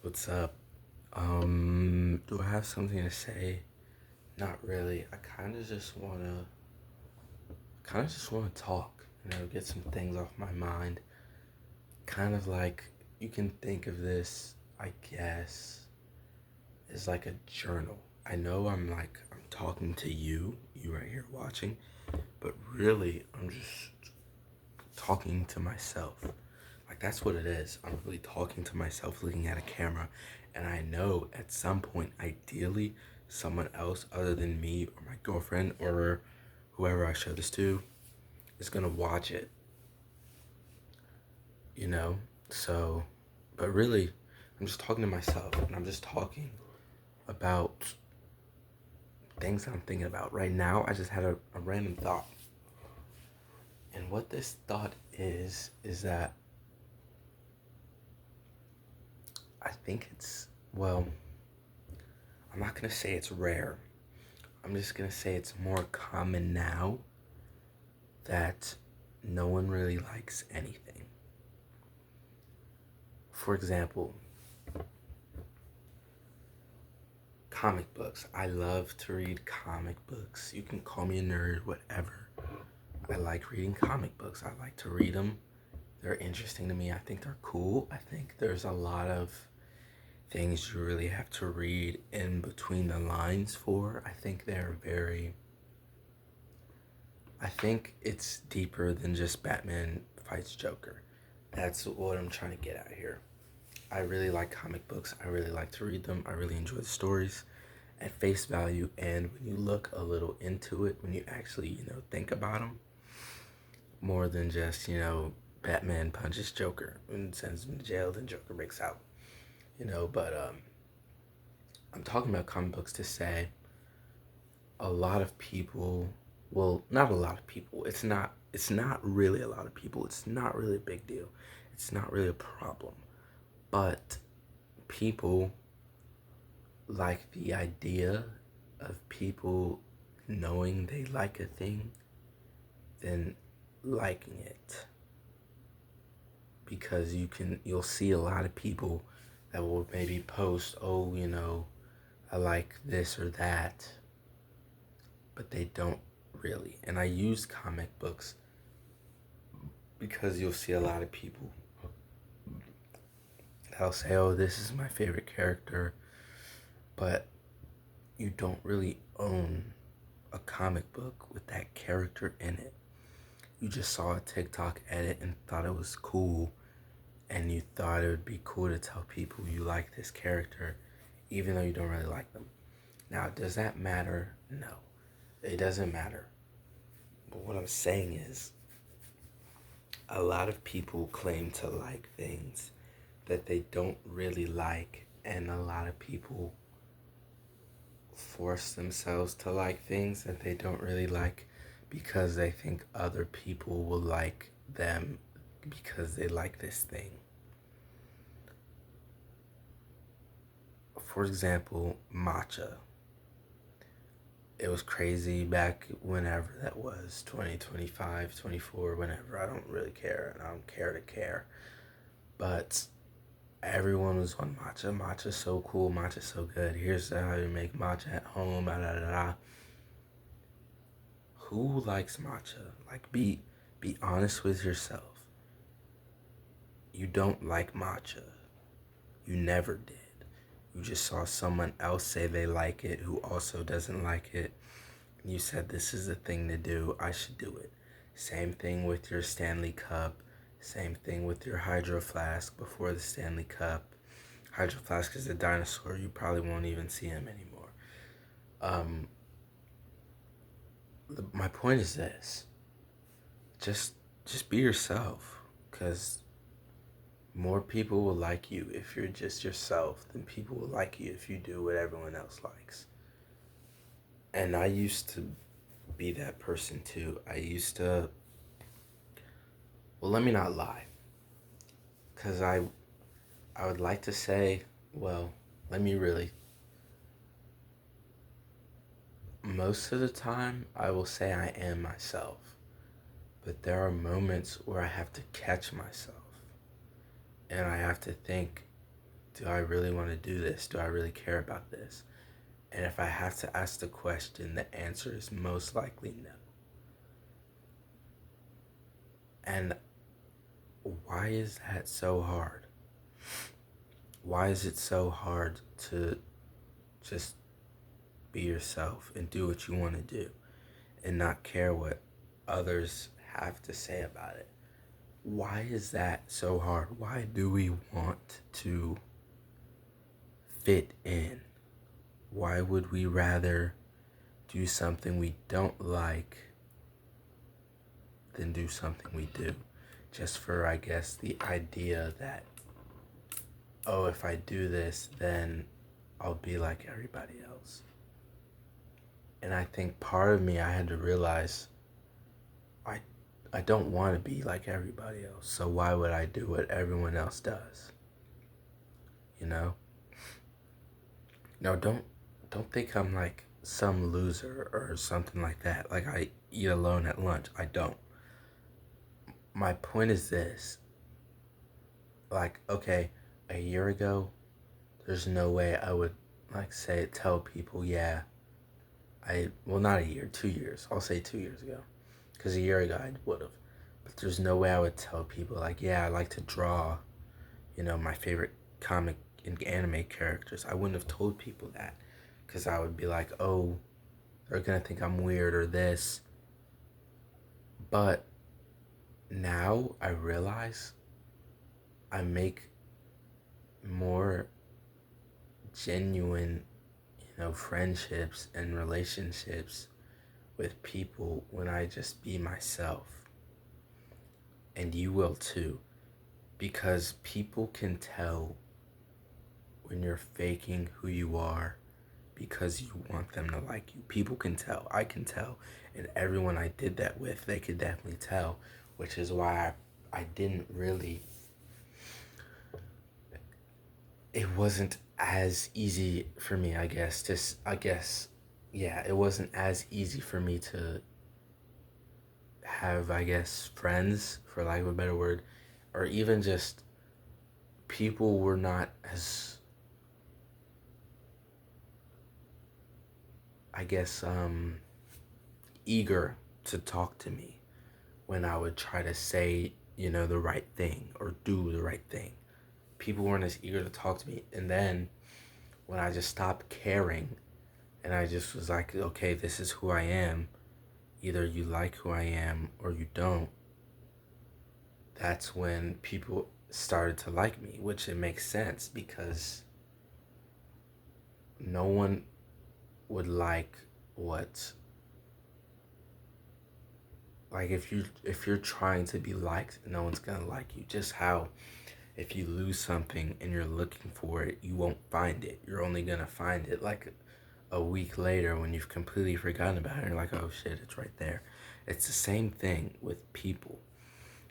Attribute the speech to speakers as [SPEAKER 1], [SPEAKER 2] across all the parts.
[SPEAKER 1] What's up? Do I have something to say? Not really. I kind of just wanna talk. Get some things off my mind. Kind of like you can think of this, I guess, as like a journal. I know I'm talking to you right here watching, but really I'm just talking to myself. Like that's what it is. I'm really talking to myself looking at a camera. And I know at some point, ideally, someone else other than me or my girlfriend or whoever I show this to is gonna watch it, you know? So, but really, I'm just talking to myself and I'm just talking about things that I'm thinking about. Right now, I just had a random thought. And what this thought is that I think well, I'm not gonna say it's rare. I'm just gonna say it's more common now that no one really likes anything. For example, comic books. I love to read comic books. You can call me a nerd, whatever. I like reading comic books. I like to read them. They're interesting to me. I think they're cool. I think there's a lot of things you really have to read in between the lines for. I think it's deeper than just Batman fights Joker. That's what I'm trying to get at here. I really like comic books. I really like to read them. I really enjoy the stories at face value. And when you look a little into it, when you actually, think about them, more than just, Batman punches Joker and sends him to jail, then Joker breaks out, But I'm talking about comic books to say a lot of people, well, not a lot of people. It's not really a lot of people. It's not really a big deal. It's not really a problem. But people like the idea of people knowing they like a thing than liking it, because you'll see a lot of people that will maybe post, oh, I like this or that, but they don't really. And I use comic books because you'll see a lot of people that'll say, oh, this is my favorite character, but you don't really own a comic book with that character in it. You just saw a TikTok edit and thought it was cool, and you thought it would be cool to tell people you like this character, even though you don't really like them. Now, does that matter? No, it doesn't matter. But what I'm saying is, a lot of people claim to like things that they don't really like, and a lot of people force themselves to like things that they don't really like because they think other people will like them because they like this thing. For example, matcha. It was crazy back whenever that was, 2025, 24, whenever. I don't really care, and I don't care to care. But everyone was on matcha. Matcha's so cool. Matcha's so good. Here's how you make matcha at home. Da, da, da, da. Who likes matcha? Like, be honest with yourself. You don't like matcha. You never did. You just saw someone else say they like it who also doesn't like it. You said, this is the thing to do. I should do it. Same thing with your Stanley Cup. Same thing with your Hydro Flask before the Stanley Cup. Hydro Flask is a dinosaur. You probably won't even see him anymore. Um, my point is this: just just be yourself, because more people will like you if you're just yourself than people will like you if you do what everyone else likes. And I used to be that person too. Well, let me not lie, because I would like to say, well, let me really, most of the time, I will say I am myself. But there are moments where I have to catch myself. And I have to think, do I really want to do this? Do I really care about this? And if I have to ask the question, the answer is most likely no. And why is that so hard? Why is it so hard to just be yourself and do what you want to do and not care what others have to say about it? Why is that so hard? Why do we want to fit in? Why would we rather do something we don't like than do something we do? Just for, I guess, the idea that, oh, if I do this, then I'll be like everybody else. And I think part of me, I had to realize I don't want to be like everybody else. So why would I do what everyone else does? You know? No, don't think I'm like some loser or something like that. Like I eat alone at lunch. I don't. My point is this. Like, okay, a year ago, there's no way I would like tell people, yeah, well, not a year, 2 years. I'll say 2 years ago. Because a year ago I would have. But there's no way I would tell people, like, yeah, I like to draw, my favorite comic and anime characters. I wouldn't have told people that. Because I would be like, oh, they're going to think I'm weird or this. But now I realize I make more genuine, friendships and relationships with people when I just be myself. And you will too. Because people can tell when you're faking who you are because you want them to like you. People can tell. I can tell. And everyone I did that with, they could definitely tell. Which is why I didn't really... It wasn't as easy for me, I guess. It wasn't as easy for me to have, I guess, friends, for lack of a better word. Or even just people were not as, I guess, eager to talk to me when I would try to say, the right thing or do the right thing. People weren't as eager to talk to me. And then when I just stopped caring and I just was like, okay, this is who I am. Either you like who I am or you don't. That's when people started to like me, which it makes sense because no one would like what, like if you're trying to be liked, no one's gonna like you. Just how if you lose something and you're looking for it, you won't find it. You're only gonna find it like a week later when you've completely forgotten about it and you're like, oh shit, it's right there. It's the same thing with people.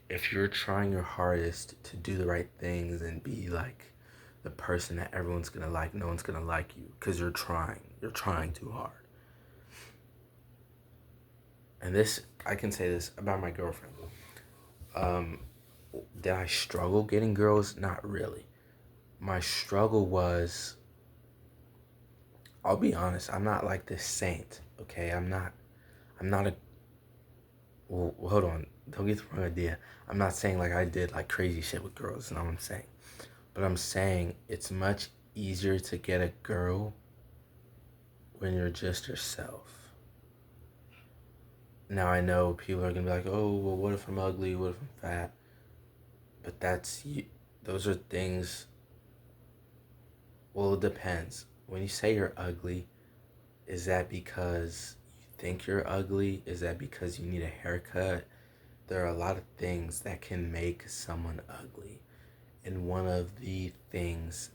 [SPEAKER 1] If you're trying your hardest to do the right things and be like the person that everyone's gonna like, no one's gonna like you because you're trying too hard. And this, I can say this about my girlfriend. Did I struggle getting girls? Not really. My struggle was, I'll be honest, I'm not like this saint, okay? I'm not a, well, hold on, don't get the wrong idea. I'm not saying like I did like crazy shit with girls, you know what I'm saying? But I'm saying it's much easier to get a girl when you're just yourself. Now I know people are gonna be like, oh, well, what if I'm ugly? What if I'm fat? But those are things, well, it depends. When you say you're ugly, is that because you think you're ugly? Is that because you need a haircut? There are a lot of things that can make someone ugly. And one of the things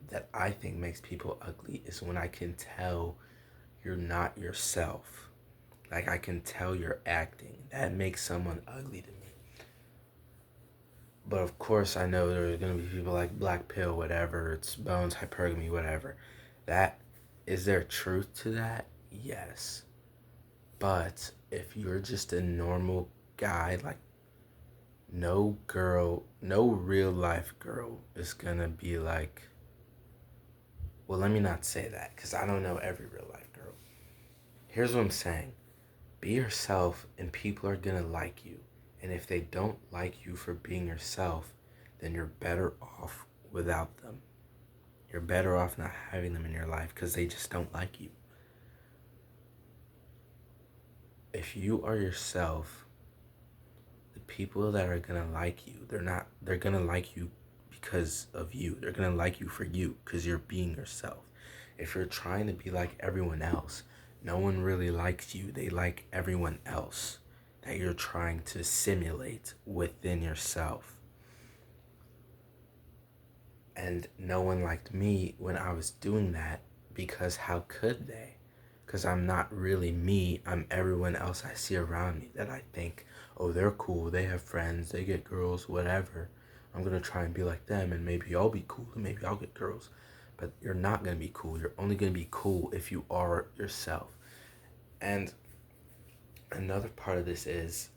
[SPEAKER 1] that I think makes people ugly is when I can tell you're not yourself. Like I can tell you're acting. That makes someone ugly to me. But of course I know there are going to be people like Black Pill, whatever, it's Bones, hypergamy, whatever. Is there truth to that? Yes. But if you're just a normal guy, like no real life girl is gonna be like, Well, let me not say that because I don't know every real life girl. Here's what I'm saying: be yourself, and people are gonna like you. And if they don't like you for being yourself, then you're better off without them. You're better off not having them in your life because they just don't like you. If you are yourself, the people that are gonna like you, they're gonna like you because of you. They're gonna like you for you because you're being yourself. If you're trying to be like everyone else, no one really likes you. They like everyone else that you're trying to simulate within yourself. And no one liked me when I was doing that because how could they? Because I'm not really me. I'm everyone else I see around me that I think, oh, they're cool, they have friends, they get girls, whatever. I'm going to try and be like them, and maybe I'll be cool and maybe I'll get girls. But you're not going to be cool. You're only going to be cool if you are yourself. And another part of this is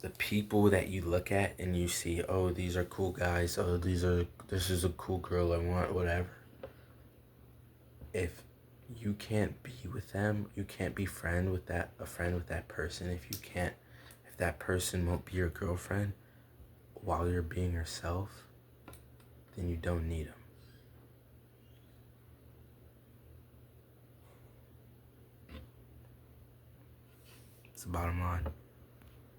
[SPEAKER 1] the people that you look at and you see, oh, these are cool guys, oh, this is a cool girl I want, whatever. If you can't be with them, you can't be a friend with that person. If that person won't be your girlfriend while you're being yourself, then you don't need them. It's the bottom line.